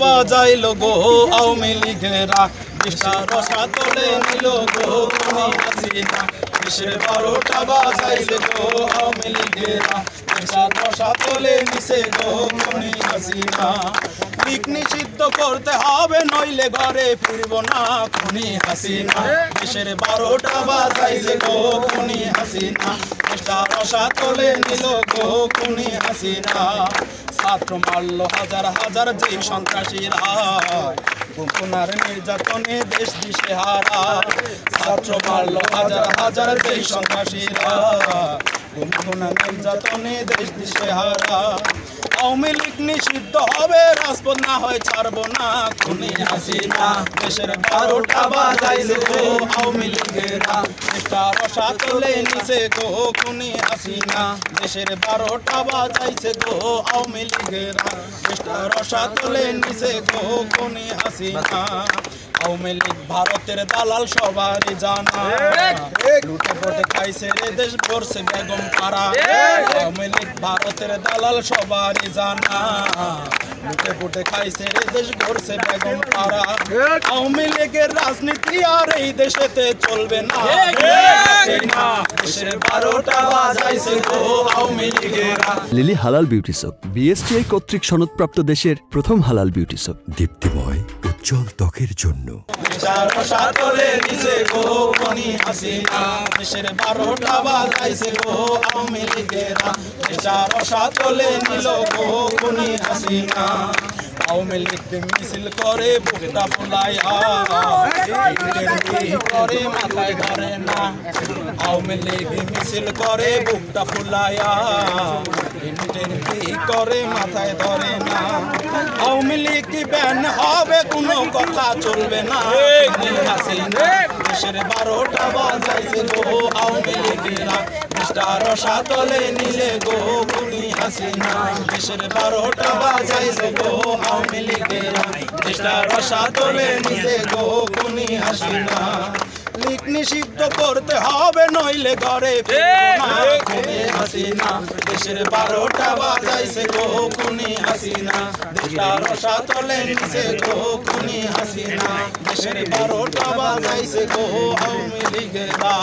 বাজাইল গো আওয়ামী লীগেরা দেশটা রসা তোলে নিল গো খুনি হাসিনা দেশের 12টা বাজাইল গো আওয়ামী লীগেরা দেশটা রসা তোলে নিছে গো খুনি হাসিনা লীগ নিষিদ্ধ করতে হবে নইলে ঘরে ফিরব না খুনি হাসিনা দেশের 12টা বাজাইল গো খুনি হাসিনা দেশটা রসা তোলে নিল গো খুনি হাসিনা ছাত্র মারল হাজার হাজার যে সন্ত্রাসীরা গুনার নির্যাতনে দেশ দিশেহারা ছাত্র মারল হাজার হাজার যে সন্ত্রাসীরা গুনার নির্যাতনে দেশ দিশেহারা আওয়ামী লীগ নিষিদ্ধ হবে রাজপথ না হয় ছাড়বো না খুনি হাসিনা দেশের 12টা বাজাইল গো আওয়ামী লীগেরা দেশটা রসা তোলে নিছে গো খুনি হাসিনা দেশের 12টা বাজাইছে গো আওয়ামী লীগেরা দেশটা রসা তোলে নিছে গো খুনি হাসিনা আওয়ামী লীগ ভারতের দালাল সবারই জানা লুটে পটে খাইছে রে দেশ ভরছে বেগম পাড়া আওয়ামী লীগ ভারতের দালাল সবারই জানা লুটে পটে খাইছে রে দেশ ভরছে বেগম পাড়া আওয়ামী লীগের রাজনীতি আর এই দেশেতে চলবে না দেশের 12টা বাজাইছে গো আওয়ামী লীগেরা লিলি হালাল বিউটি সোপ বিএসটিআই কর্তৃক সনদপ্রাপ্ত দেশের প্রথম হালাল বিউটি সোপ দীপ্তিময় উজ্জ্বল ত্বকের জন্য রসা তোলে নিছে গো খুনি হাসিনা দেশের 12টা বাজাইছে গো আওয়ামী লীগেরা রসা তোলে নিল গো খুনি হাসিনা আওয়ামী লীগ মিছিল করে বুকটা ফুলাইয়া করে মাথায় ধরে না আওয়ামী লীগ মিছিল করে বুকটা ফুলাইয়া করে মাথায় ধরে না আওয়ামী লীগ ব্যান হবে কোনো কথা চলবে না দেশের 12টা বাজাইছে গো আওয়ামী লীগেরা দেশটা রসা তোলে নিলে গো খুনি হাসিনা দেশের 12টা বাজাইছে গো আওয়ামী লীগেরা দেশটা রসা তোলে নিছে গো খুনি হাসিনা লীগ নিষিদ্ধ করতে হবে নইলে ঘরে ফিরব না খুনি হাসিনা দেশের 12টা বাজাইছে গো খুনি হাসিনা দেশটা রসা তোলে নিছে গো খুনি হাসিনা দেশের 12টা বাজাইছে গো আওয়ামী লীগেরা।